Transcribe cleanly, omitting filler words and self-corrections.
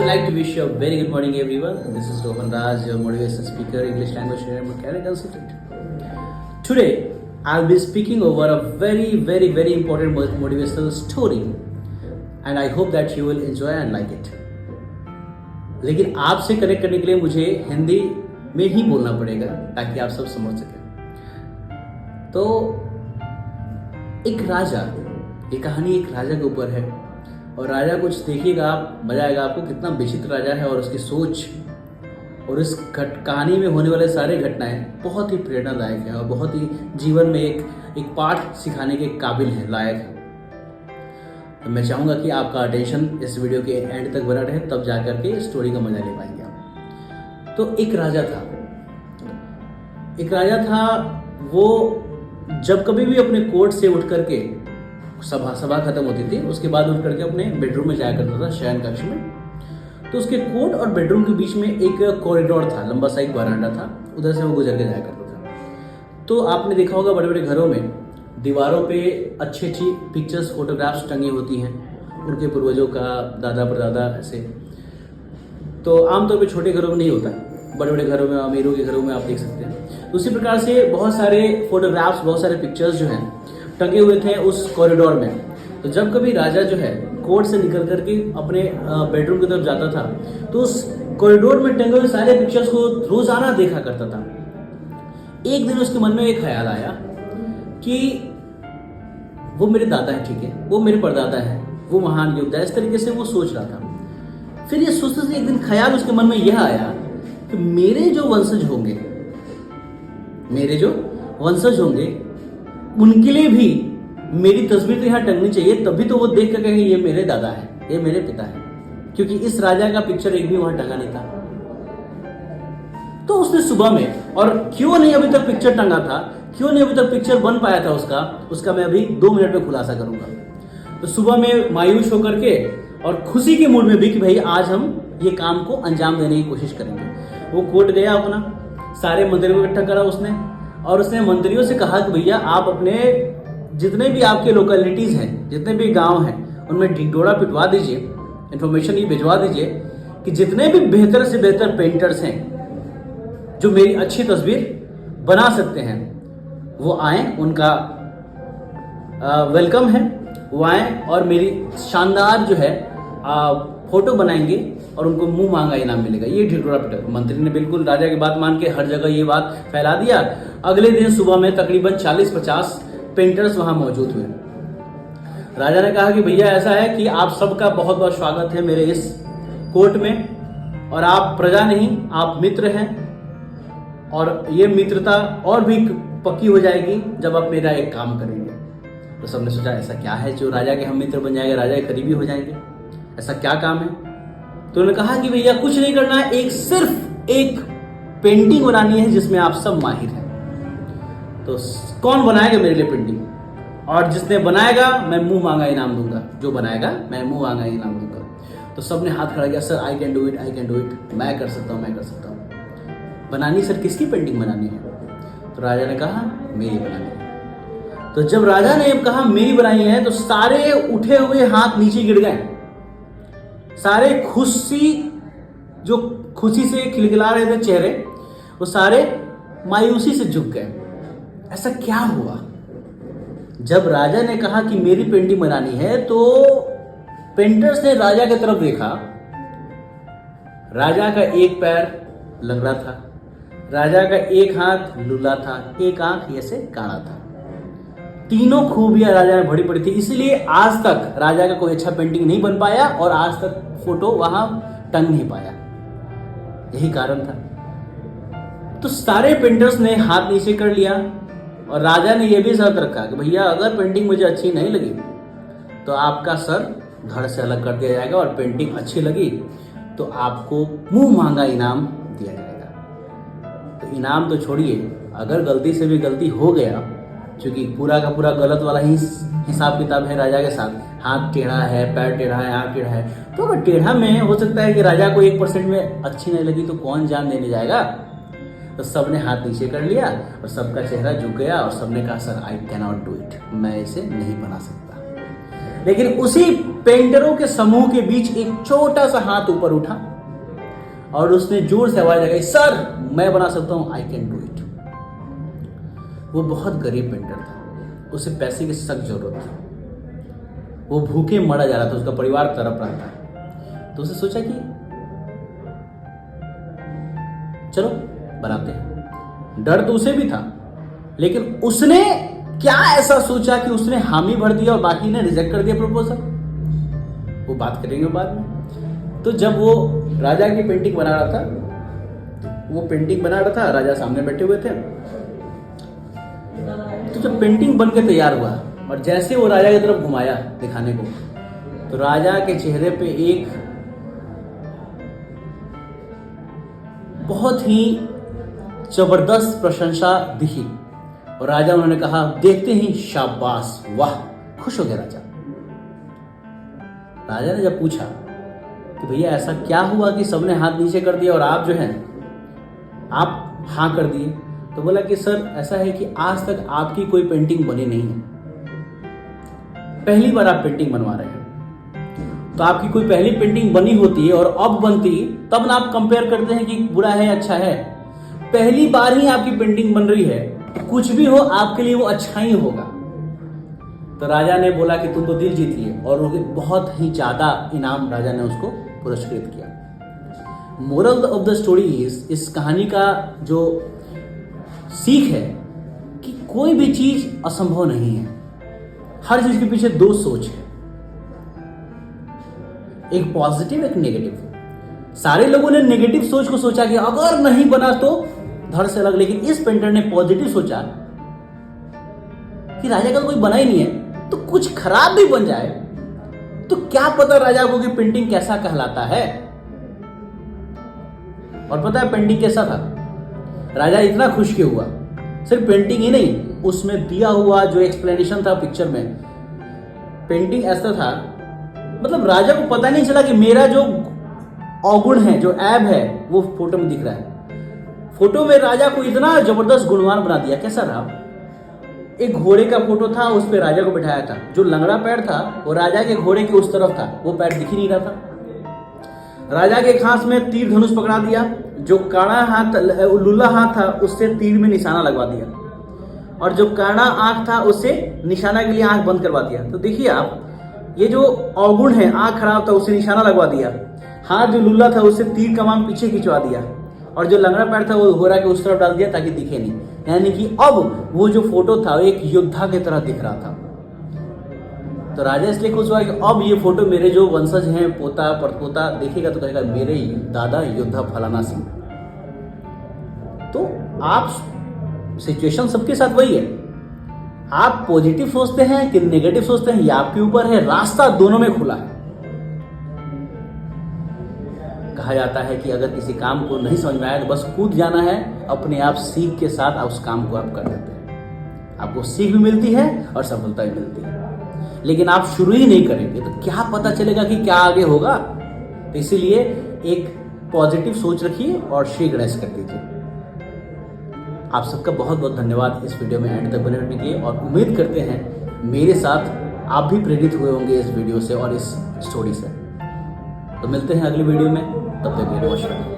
would like to wish you a very good morning, everyone. This is Rohan Raj, your motivational speaker, English language and career consultant. Today, I'll be speaking over a very important motivational story, and I hope that you will enjoy and like it. लेकिन आपसे connect करने के लिए मुझे हिंदी में ही बोलना पड़ेगा ताकि आप सब समझ सकें। तो एक राजा, ये कहानी एक राजा के ऊपर है और राजा कुछ देखिएगा आप, मजा आएगा आपको, कितना विचित्र राजा है और उसकी सोच और इस कहानी में होने वाले सारे घटनाएं बहुत ही प्रेरणादायक है और बहुत ही जीवन में एक पाठ सिखाने के काबिल है, लायक है। तो मैं चाहूँगा कि आपका अटेंशन इस वीडियो के एंड तक बना रहे, तब जा करके स्टोरी का मजा ले पाएंगे आप। तो एक राजा था, वो जब कभी भी अपने कोर्ट से उठ करके सभा खत्म होती थी, उसके बाद उठ करके अपने बेडरूम में जाया करता था, शयन कक्ष में। तो उसके कोर्ट और बेडरूम के बीच में एक कॉरिडोर था, लंबा सा एक बरामदा था, उधर से वो गुजर के जाया करता था। तो आपने देखा होगा बड़े बड़े घरों में दीवारों पे अच्छी पिक्चर्स, फोटोग्राफ्स टंगी होती हैं उनके पूर्वजों का, दादा परदादा ऐसे। तो आमतौर पे छोटे घरों में नहीं होता, बड़े बड़े घरों में, अमीरों के घरों में आप देख सकते हैं। उसी प्रकार से बहुत सारे फोटोग्राफ्स, बहुत सारे पिक्चर्स जो हैं टंगे हुए थे उस कॉरिडोर में। तो जब कभी राजा जो है कोर्ट से निकल करके अपने बेडरूम की तरफ जाता था, तो उस कॉरिडोर में टंगे हुए सारे पिक्चर्स को रोजाना देखा करता था। एक दिन उसके मन में एक ख्याल आया कि वो मेरे दादा है, ठीक है, वो मेरे परदादा है, वो महान योद्धा है, इस तरीके से वो सोच रहा था। फिर ये सोचते एक दिन ख्याल उसके मन में यह आया कि मेरे जो वंशज होंगे उनके लिए भी मेरी तस्वीर तो यहाँ टंगनी चाहिए, तभी तो वो देख कर कहेंगे ये मेरे दादा है, ये मेरे पिता है, क्योंकि इस राजा का पिक्चर एक भी वहां टंगा नहीं था। तो उसने सुबह में, और क्यों नहीं अभी तक पिक्चर टंगा था, क्यों नहीं अभी तक पिक्चर बन पाया था उसका मैं अभी 2 मिनट में खुलासा करूंगा। तो सुबह में मायूस होकर के और खुशी के मूड में भी कि भाई आज हम ये काम को अंजाम देने की कोशिश करेंगे, वो कोर्ट गया, अपना सारे मंत्रियों को इकट्ठा करा उसने, और उसने मंत्रियों से कहा कि भैया आप अपने जितने भी आपके लोकेलिटीज हैं, जितने भी गांव हैं, उनमें ढिंडोरा पिटवा दीजिए, इन्फॉर्मेशन ये भिजवा दीजिए कि जितने भी बेहतर से बेहतर पेंटर्स हैं जो मेरी अच्छी तस्वीर बना सकते हैं वो आए, उनका वेलकम है, वो आए और मेरी शानदार जो है फोटो बनाएंगे और उनको मुंह मांगा इनाम मिलेगा। ये ढिंडोरा पिटा। मंत्री ने बिल्कुल राजा की बात मान के हर जगह ये बात फैला दिया। अगले दिन सुबह में तकरीबन 40-50 पेंटर्स वहां मौजूद हुए। राजा ने कहा कि भैया ऐसा है कि आप सबका बहुत बहुत स्वागत है मेरे इस कोर्ट में, और आप प्रजा नहीं, आप मित्र हैं, और ये मित्रता और भी पक्की हो जाएगी जब आप मेरा एक काम करेंगे। तो सबने सोचा ऐसा क्या है जो राजा के हम मित्र बन जाएंगे, राजा के करीबी हो जाएंगे, ऐसा क्या काम है। तो उन्होंने कहा कि भैया कुछ नहीं करना है, सिर्फ एक पेंटिंग बनानी है जिसमें आप सब माहिर हैं। तो कौन बनाएगा मेरे लिए पेंटिंग, और जिसने बनाएगा मैं मुंह मांगा इनाम दूंगा, जो बनाएगा मैं मुंह मांगा इनाम दूंगा। तो सबने हाथ खड़ा किया, sir I can do it, मैं कर सकता हूँ। बनानी सर, किसकी पेंटिंग बनानी है? तो राजा ने कहा मेरी बनानी है। तो जब राजा ने कहा मेरी बनाई है, तो सारे उठे हुए हाथ नीचे गिर गए, सारे खुशी से खिलखिला रहे थे चेहरे, वो सारे मायूसी से झुक गए। ऐसा क्या हुआ? जब राजा ने कहा कि मेरी पेंटिंग बनानी है, तो पेंटर्स ने राजा की तरफ देखा। राजा का एक पैर लंगड़ा था, राजा का एक हाथ लूला था, एक आंख ऐसे काला था। तीनों खूबियां राजा में भरी पड़ी थी, इसलिए आज तक राजा का कोई अच्छा पेंटिंग नहीं बन पाया और आज तक फोटो वहां टंग नहीं पाया। यही कारण था। तो सारे पेंटर्स ने हाथ नीचे कर लिया और राजा ने यह भी शर्त रखा कि भैया अगर पेंटिंग मुझे अच्छी नहीं लगी तो आपका सर धड़ से अलग कर दिया जाएगा, और पेंटिंग अच्छी लगी तो आपको मुंह मांगा इनाम दिया जाएगा। तो इनाम तो छोड़िए, अगर गलती से भी गलती हो गया, क्योंकि पूरा का पूरा गलत वाला ही हिसाब किताब है राजा के साथ, हाथ टेढ़ा है, पैर टेढ़ा है, आँख टेढ़ा है, तो अगर टेढ़ा में हो सकता है कि राजा को 1% में अच्छी नहीं लगी तो कौन जान देने जाएगा। तो सबने हाथ नीचे कर लिया और सबका चेहरा झुक गया और सबने कहा sir I can not do it, मैं इसे नहीं बना सकता। लेकिन उसी पेंटरों के समूह के बीच एक छोटा सा हाथ ऊपर उठा और उसने जोर से आवाज लगाई, सर मैं बना सकता हूं, आई कैन डू इट। वो बहुत गरीब पेंटर था, उसे पैसे की सख्त जरूरत थी, वो भूखे मरा जा रहा था, उसका परिवार तड़प रहा था। तो उसने सोचा कि चलो बनाते हैं। डर तो उसे भी था, लेकिन उसने क्या ऐसा सोचा कि उसने हामी भर दिया और बाकी ने रिजेक्ट कर दिया प्रपोजल। वो बात करेंगे बाद में। तो जब वो राजा की पेंटिंग बना रहा था, वो पेंटिंग बना रहा था, राजा सामने बैठे हुए थे। तो जब पेंटिंग बन के तैयार हुआ और जैसे वो राजा की तरफ घुमाया दिखाने को, तो राजा के चेहरे पे एक बहुत ही जबरदस्त प्रशंसा दिखी और राजा उन्होंने कहा, देखते ही शाबाश, वाह। खुश हो गया राजा। राजा ने जब पूछा कि भैया ऐसा क्या हुआ कि सबने हाथ नीचे कर दिया और आप जो हैं आप हाँ कर दिए, तो बोला कि सर ऐसा है कि आज तक आपकी कोई पेंटिंग बनी नहीं है, पहली बार आप पेंटिंग बनवा रहे हैं। तो आपकी कोई पहली पेंटिंग बनी होती और अब बनती, तब ना आप कंपेयर करते हैं कि बुरा है अच्छा है। पहली बार ही आपकी पेंटिंग बन रही है, कुछ भी हो आपके लिए वो अच्छा ही होगा। तो राजा ने बोला कि तुम तो दिल जीत लिए, और बहुत ही ज्यादा इनाम राजा ने उसको पुरस्कृत किया। मोरल ऑफ द स्टोरी इस कहानी का जो सीख है कि कोई भी चीज असंभव नहीं है, हर चीज के पीछे दो सोच है, एक पॉजिटिव एक नेगेटिव। सारे लोगों ने नेगेटिव सोच को सोचा कि अगर नहीं बना तो धड़ से अलग, लेकिन इस पेंटर ने पॉजिटिव सोचा कि राजा का कोई बना ही नहीं है, तो कुछ खराब भी बन जाए तो क्या पता राजा को कि पेंटिंग कैसा कहलाता है। और पता है पेंटिंग कैसा था? राजा इतना खुश क्यों हुआ? सिर्फ पेंटिंग ही नहीं, उसमें दिया हुआ जो एक्सप्लेनेशन था पिक्चर में, पेंटिंग ऐसा था, मतलब राजा को पता नहीं चला कि मेरा जो अवगुण है, जो ऐब है, वो फोटो में दिख रहा है। फोटो में राजा को इतना जबरदस्त गुणवान बना दिया। कैसा रहा? एक घोड़े का फोटो था, उस पे राजा को बिठाया था, जो लंगड़ा पैर था वो राजा के घोड़े के उस तरफ था, वो पैर दिख ही नहीं रहा था। राजा के खास में तीर धनुष पकड़ा दिया, जो काड़ा हाथ लुल्ला हाथ था उससे तीर में निशाना लगवा दिया, और जो काड़ा आंख था उससे निशाना के लिए आंख बंद करवा दिया। तो देखिए आप, ये जो अवगुण है, आंख खराब था उससे निशाना लगवा दिया, हाथ जो लुल्ला था उससे तीर कमान पीछे खिंचवा दिया, और जो लंगड़ा पैर था वो घोड़ा के उस तरफ डाल दिया ताकि दिखे नहीं। यानी कि अब वो जो फोटो था एक योद्धा की तरह दिख रहा था। तो राजा इसलिए खुश हुआ कि अब ये फोटो मेरे जो वंशज हैं, पोता परपोता देखेगा तो कहेगा मेरे दादा योद्धा फलाना सिंह। तो आप सिचुएशन सबके साथ वही है, आप पॉजिटिव सोचते हैं कि नेगेटिव सोचते हैं, ये आपके ऊपर है। रास्ता दोनों में खुला है। कहा जाता है कि अगर किसी काम को नहीं समझ में आया तो बस कूद जाना है, अपने आप सीख के साथ उस काम को आप कर देते हैं, आपको सीख भी मिलती है और सफलता भी मिलती है। लेकिन आप शुरू ही नहीं करेंगे तो क्या पता चलेगा कि क्या आगे होगा। तो इसीलिए एक पॉजिटिव सोच रखिए और श्री गणेश कर दीजिए। आप सबका बहुत बहुत धन्यवाद इस वीडियो में एंड तक बने रहने के लिए, और उम्मीद करते हैं मेरे साथ आप भी प्रेरित हुए होंगे इस वीडियो से और इस स्टोरी से। तो मिलते हैं अगली वीडियो में, तब तक के लिए नमस्कार।